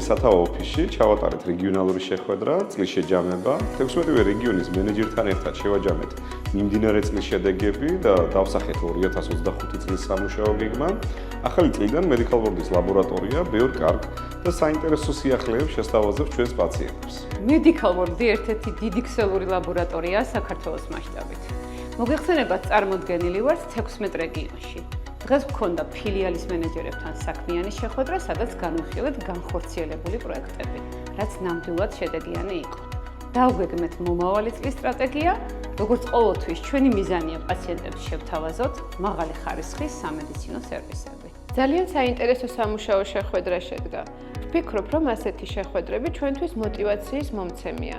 სათავო ოფისში ჩავატარეთ რეგიონალური შეხვედრა, წლის შეჯამება. 16-ვე რეგიონის მენეჯერთან ერთად შევაჯამეთ მიმდინარე წლის შედეგები და დავსახეთ 2025 წლის სამუშაო გეგმა. ახალი წლიდან Medical Board-ის ლაბორატორია ბევრ კარგ და საინტერესო სიახლეებს შესთავაზებს ჩვენს პაციენტებს. Medical Board-ი ერთ-ერთი დიდი ქსელური ლაბორატორიაა საქართველოს მასშტაბით. მოგეხსენებათ, წარმოდგენილი ვართ 16 რეგიონში. დღეს გვქონდა ფილიალის მენეჯერებთან საქმიანი შეხვედრა, სადაც განვიხილეთ განხორციელებული პროექტები, რაც ნამდვილად შედეგიანი იყო. დავგვეგმეთ მომავალი წლის სტრატეგია, როგორც ყოველთვის ჩვენი მიზანია პაციენტებს შევთავაზოთ მაღალი ხარისხის სამედიცინო სერვისები. ძალიან საინტერესო სამუშაო შეხვედრა შედგა. ვფიქრობ, რომ ასეთი შეხვედრები ჩვენთვის მოტივაციის მომცემია.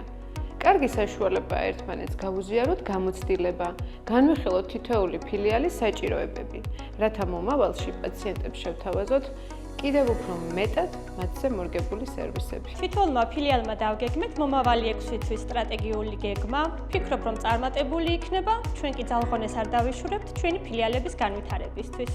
კარგი საშუალებაა ერთმანეთს გავუზიაროთ გამოცდილება, განვიხილოთ თითოეული ფილიალის საჭიროებები, რათა მომავალში პაციენტებს შევთავაზოთ კიდევ უფრო მეტად მათზე მორგებული სერვისები. თითოეულმა ფილიალმა დავგეგმეთ მომავალი 6 თვის სტრატეგიული გეგმა. ვფიქრობ, რომ წარმატებული იქნება, ჩვენ კი ძალღონეს არ დავიშურებთ ჩვენი ფილიალების განვითარებისთვის.